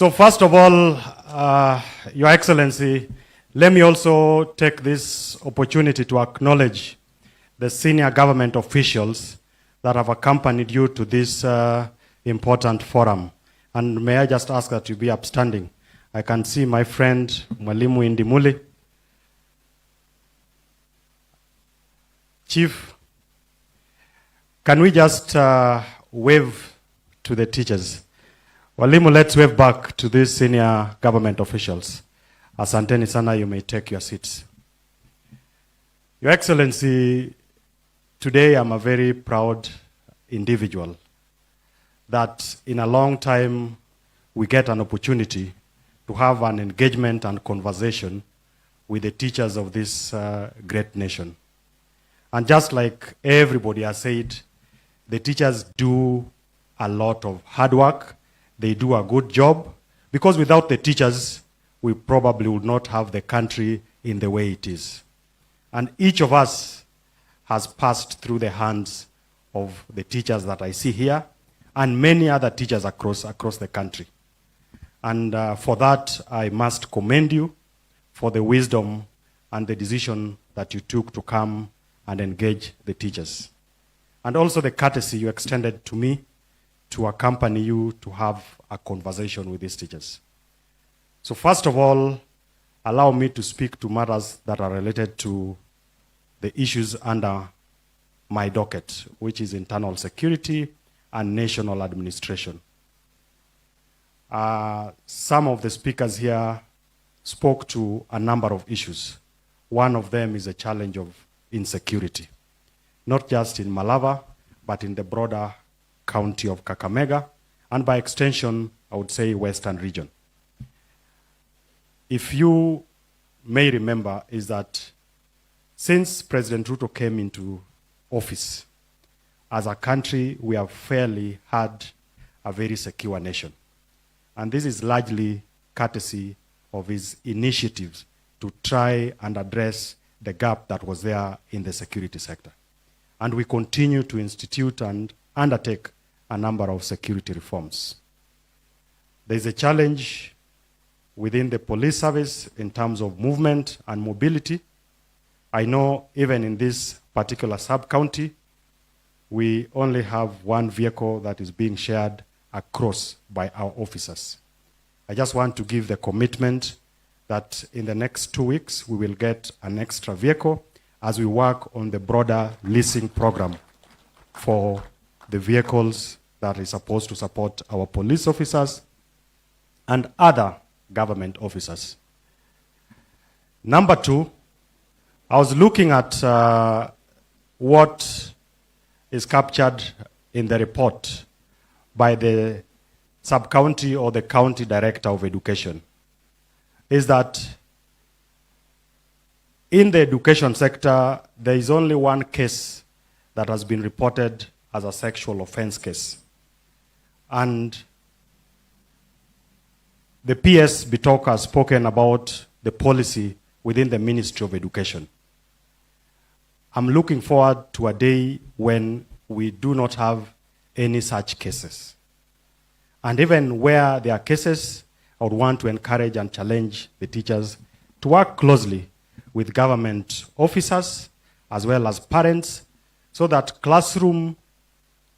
So first of all, Your Excellency, let me also take this opportunity to acknowledge the senior government officials that have accompanied you to this important forum. And may I just ask that you be upstanding. I can see my friend Mwalimu Indimuli. Chief, can we just wave to the teachers? Walimu, let's wave back to these senior government officials. Asanteni sana, you may take your seats. Your Excellency, today I'm a very proud individual that in a long time we get an opportunity to have an engagement and conversation with the teachers of this great nation. And just like everybody has said, the teachers do a lot of hard work. They do a good job, because without the teachers, we probably would not have the country in the way it is. And each of us has passed through the hands of the teachers that I see here, and many other teachers across the country. And for that, I must commend you for the wisdom and the decision that you took to come and engage the teachers. And also the courtesy you extended to me to accompany you to have a conversation with these teachers. So first of all, allow me to speak to matters that are related to the issues under my docket, which is internal security and national administration. Some of the speakers here spoke to a number of issues. One of them is a challenge of insecurity, not just in Malava, but in the broader county of Kakamega, and by extension, I would say Western region. If you may remember, is that since President Ruto came into office, as a country, we have fairly had a very secure nation. And this is largely courtesy of his initiatives to try and address the gap that was there in the security sector. And we continue to institute and undertake a number of security reforms. There is a challenge within the police service in terms of movement and mobility. I know even in this particular sub-county, we only have one vehicle that is being shared across by our officers. I just want to give the commitment that in the next 2 weeks, we will get an extra vehicle as we work on the broader leasing program for the vehicles that is supposed to support our police officers and other government officers. Number two, I was looking at what is captured in the report by the sub-county or the county director of education, is that in the education sector, there is only one case that has been reported as a sexual offense case. And the PS Bitok has spoken about the policy within the Ministry of Education. I'm looking forward to a day when we do not have any such cases. And even where there are cases, I would want to encourage and challenge the teachers to work closely with government officers as well as parents, so that classroom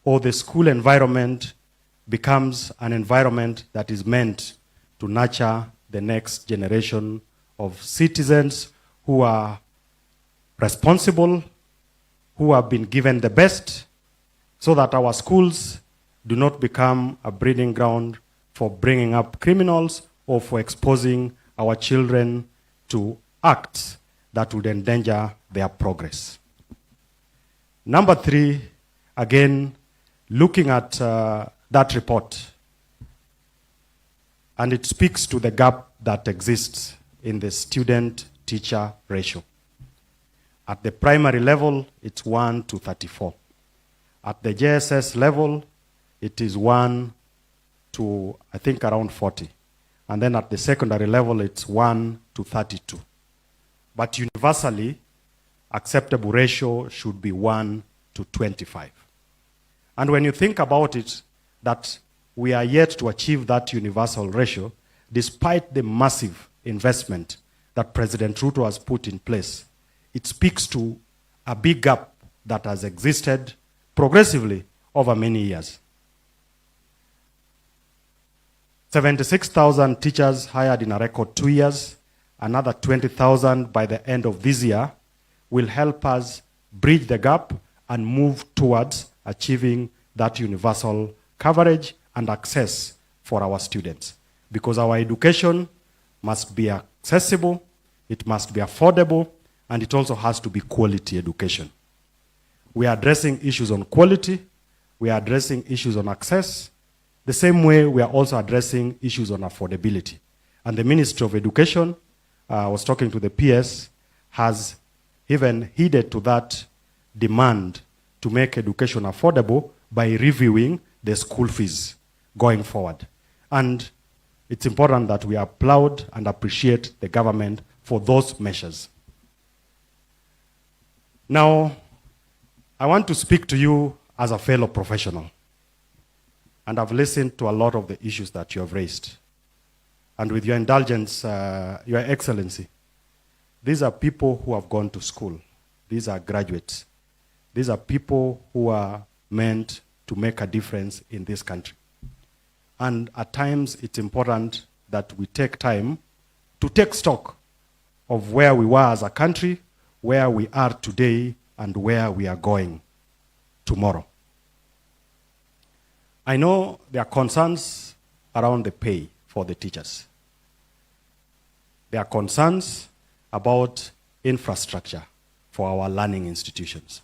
or the school environment becomes an environment that is meant to nurture the next generation of citizens who are responsible, who have been given the best, so that our schools do not become a breeding ground for bringing up criminals or for exposing our children to acts that would endanger their progress. Number three, again, looking at that report, and it speaks to the gap that exists in the student-teacher ratio. At the primary level, it's 1 to 34. At the JSS level, it is 1 to, I think, around 40. And then at the secondary level, it's 1 to 32. But universally, acceptable ratio should be 1 to 25. And when you think about it, that we are yet to achieve that universal ratio, despite the massive investment that President Ruto has put in place. It speaks to a big gap that has existed progressively over many years. 76,000 teachers hired in a record 2 years, another 20,000 by the end of this year, will help us bridge the gap and move towards achieving that universal coverage and access for our students. Because our education must be accessible, it must be affordable, and it also has to be quality education. We are addressing issues on quality, we are addressing issues on access, the same way we are also addressing issues on affordability. And the Ministry of Education, I was talking to the PS, has even heeded to that demand to make education affordable by reviewing the school fees going forward. And it's important that we applaud and appreciate the government for those measures. Now, I want to speak to you as a fellow professional. And I've listened to a lot of the issues that you have raised. And with your indulgence, Your Excellency, these are people who have gone to school. These are graduates. These are people who are meant to make a difference in this country. And at times, it's important that we take time to take stock of where we were as a country, where we are today, and where we are going tomorrow. I know there are concerns around the pay for the teachers. There are concerns about infrastructure for our learning institutions.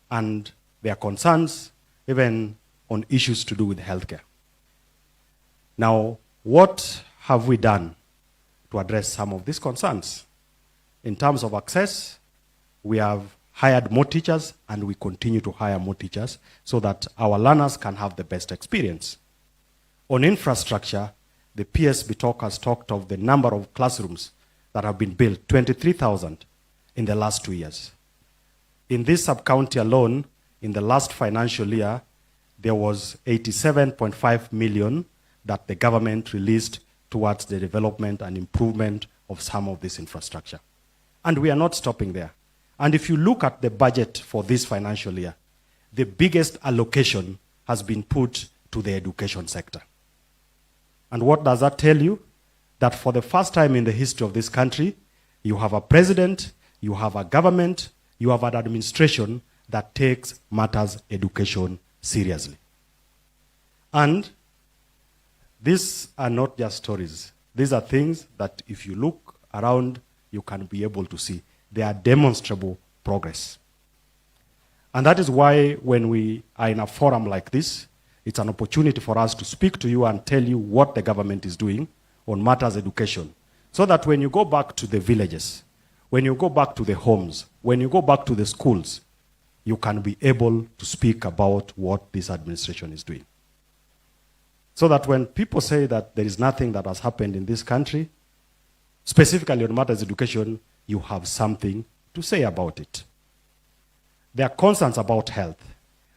And there are concerns even on issues to do with healthcare. Now, what have we done to address some of these concerns? In terms of access, we have hired more teachers and we continue to hire more teachers so that our learners can have the best experience. On infrastructure, the PSB talk has talked of the number of classrooms that have been built, 23,000 in the last 2 years. In this sub-county alone, in the last financial year, there was 87.5 million that the government released towards the development and improvement of some of this infrastructure. And we are not stopping there. And if you look at the budget for this financial year, the biggest allocation has been put to the education sector. And what does that tell you? That for the first time in the history of this country, you have a president, you have a government, you have an administration that takes matters education seriously. And these are not just stories. These are things that if you look around, you can be able to see. They are demonstrable progress. And that is why when we are in a forum like this, it's an opportunity for us to speak to you and tell you what the government is doing on matters education. So that when you go back to the villages, when you go back to the homes, when you go back to the schools, you can be able to speak about what this administration is doing. So that when people say that there is nothing that has happened in this country, specifically on matters education, you have something to say about it. There are concerns about health,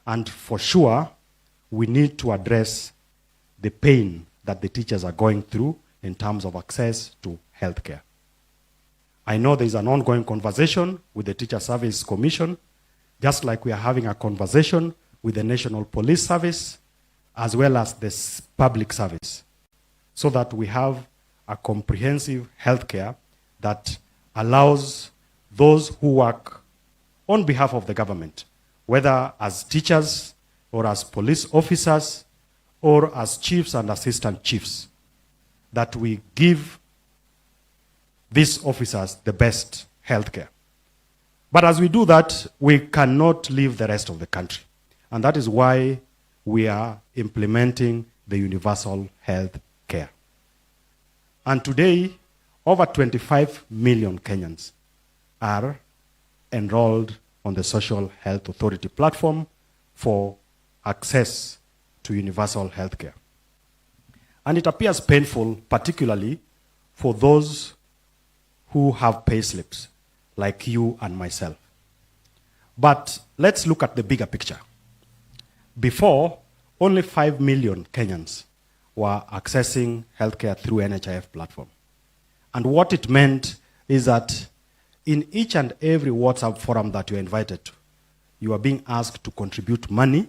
and for sure, we need to address the pain that the teachers are going through in terms of access to healthcare. I know there is an ongoing conversation with the Teacher Service Commission, just like we are having a conversation with the National Police Service, as well as the public service, so that we have a comprehensive healthcare that allows those who work on behalf of the government, whether as teachers or as police officers or as chiefs and assistant chiefs, that we give these officers the best healthcare. But as we do that, we cannot leave the rest of the country. And that is why we are implementing the universal health care. And today, over 25 million Kenyans are enrolled on the Social Health Authority platform for access to universal health care. And it appears painful, particularly for those who have pay slips, like you and myself. But let's look at the bigger picture. Before, only 5 million Kenyans were accessing healthcare through NHIF platform. And what it meant is that in each and every WhatsApp forum that you're invited to, you are being asked to contribute money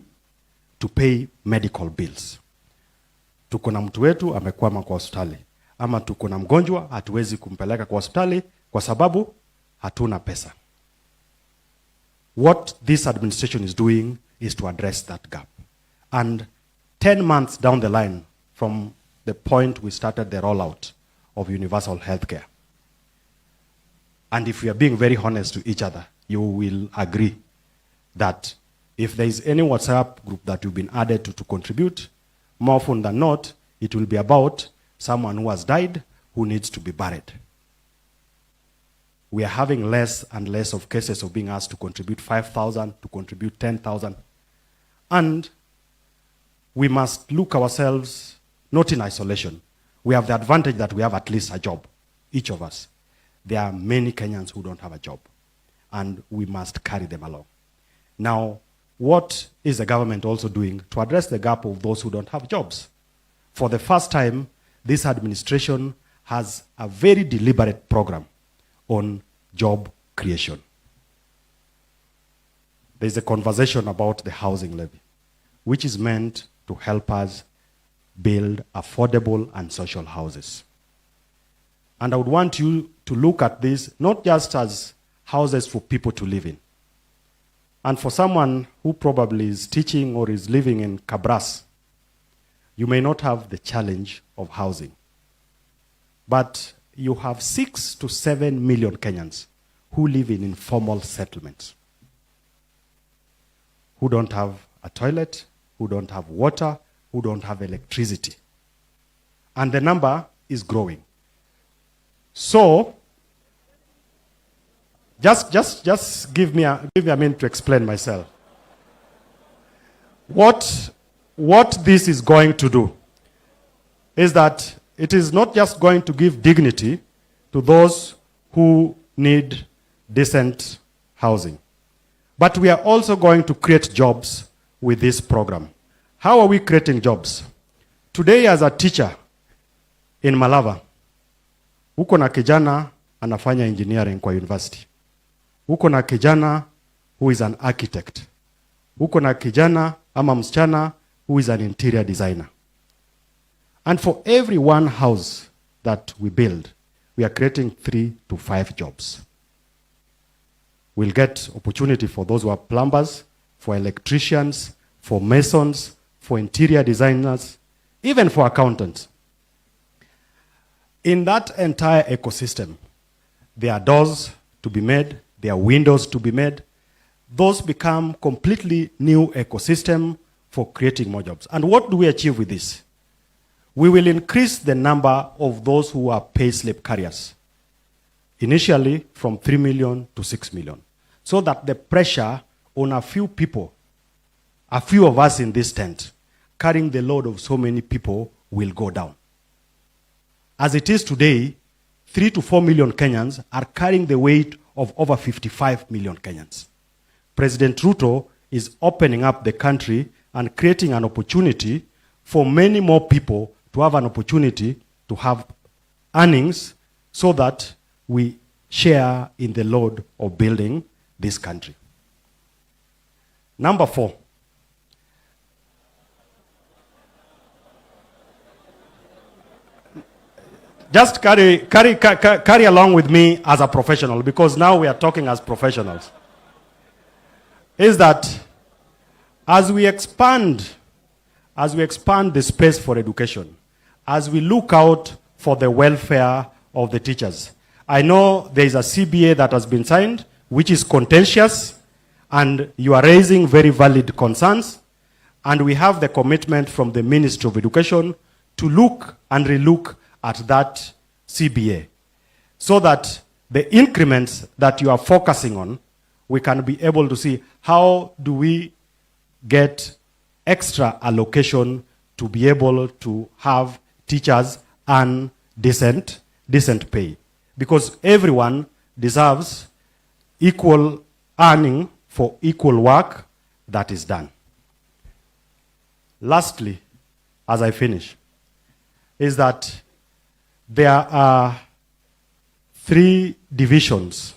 to pay medical bills. Tuko na mtu wetu amekwama kwa hospitali, ama tuko na mgonjwa hatuwezi kumpeleka kwa hospitali kwa sababu hatuna pesa. What this administration is doing is to address that gap. And 10 months down the line from the point we started the rollout of universal healthcare, and if we are being very honest to each other, you will agree that if there is any WhatsApp group that you've been added to contribute, more often than not, it will be about someone who has died who needs to be buried. We are having less and less of cases of being asked to contribute 5,000, to contribute 10,000. And we must look ourselves not in isolation. We have the advantage that we have at least a job, each of us. There are many Kenyans who don't have a job, and we must carry them along. Now, what is the government also doing to address the gap of those who don't have jobs? For the first time, this administration has a very deliberate program on job creation. There's a conversation about the housing levy, which is meant to help us build affordable and social houses. And I would want you to look at this not just as houses for people to live in. And for someone who probably is teaching or is living in Kabras, you may not have the challenge of housing. But you have 6 to 7 million Kenyans who live in informal settlements, who don't have a toilet, who don't have water, who don't have electricity. And the number is growing. So, just give me a minute to explain myself. What this is going to do is that it is not just going to give dignity to those who need decent housing, but we are also going to create jobs with this program. How are we creating jobs? Today, as a teacher in Malava, uko na kijana anafanya engineering kwa university. Uko na kijana who is an architect. Uko na kijana ama msichana who is an interior designer. And for every one house that we build, we are creating 3 to 5 jobs. We'll get opportunity for those who are plumbers, for electricians, for masons, for interior designers, even for accountants. In that entire ecosystem, there are doors to be made, there are windows to be made. Those become completely new ecosystem for creating more jobs. And what do we achieve with this? We will increase the number of those who are payslip carriers, initially from 3 million to 6 million, so that the pressure on a few people, a few of us in this tent, carrying the load of so many people will go down. As it is today, 3 to 4 million Kenyans are carrying the weight of over 55 million Kenyans. President Ruto is opening up the country and creating an opportunity for many more people to have an opportunity to have earnings so that we share in the load of building this country. Number 4. Just carry along with me as a professional, because now we are talking as professionals. Is that as we expand the space for education, as we look out for the welfare of the teachers, I know there is a CBA that has been signed, which is contentious, and you are raising very valid concerns, and we have the commitment from the Ministry of Education to look and relook at that CBA, so that the increments that you are focusing on, we can be able to see how do we get extra allocation to be able to have teachers earn decent pay. Because everyone deserves equal earning for equal work that is done. Lastly, as I finish, is that there are 3 divisions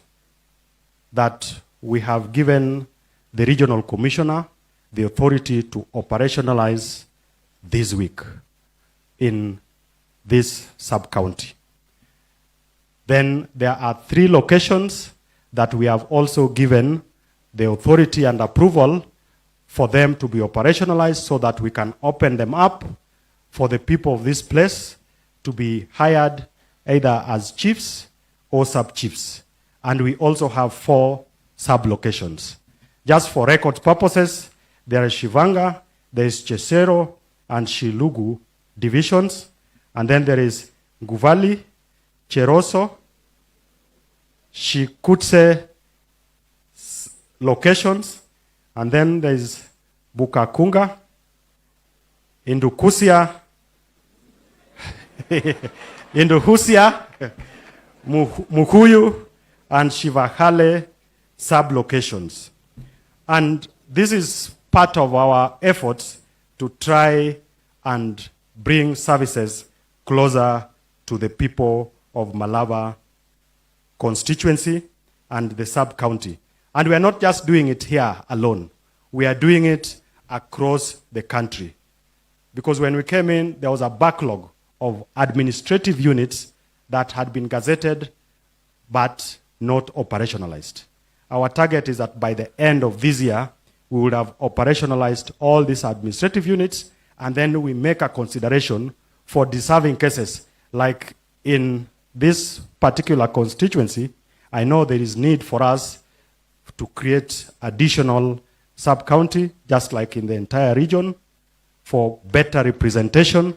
that we have given the regional commissioner the authority to operationalize this week in this sub-county. Then there are 3 locations that we have also given the authority and approval for them to be operationalized so that we can open them up for the people of this place to be hired either as chiefs or sub-chiefs. And we also have 4 sub-locations. Just for record purposes, there is Shivanga, there is Chesero and Shilugu divisions, and then there is Nguvali, Cheroso, Shikutse locations, and then there is Bukakunga, Indukusia, Induhusia, Mukuyu, and Shivahale sub-locations. And this is part of our efforts to try and bring services closer to the people of Malaba constituency and the sub-county. And we are not just doing it here alone. We are doing it across the country. Because when we came in, there was a backlog of administrative units that had been gazetted but not operationalized. Our target is that by the end of this year, we would have operationalized all these administrative units, and then we make a consideration for deserving cases. Like in this particular constituency, I know there is need for us to create additional sub-county, just like in the entire region, for better representation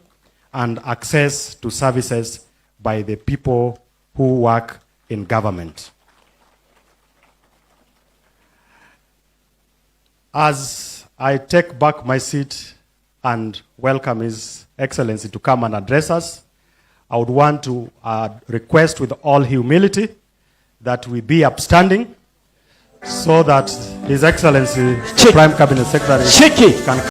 and access to services by the people who work in government. As I take back my seat and welcome His Excellency to come and address us, I would want to request with all humility that we be upstanding so that His Excellency, Prime Cabinet Secretary, can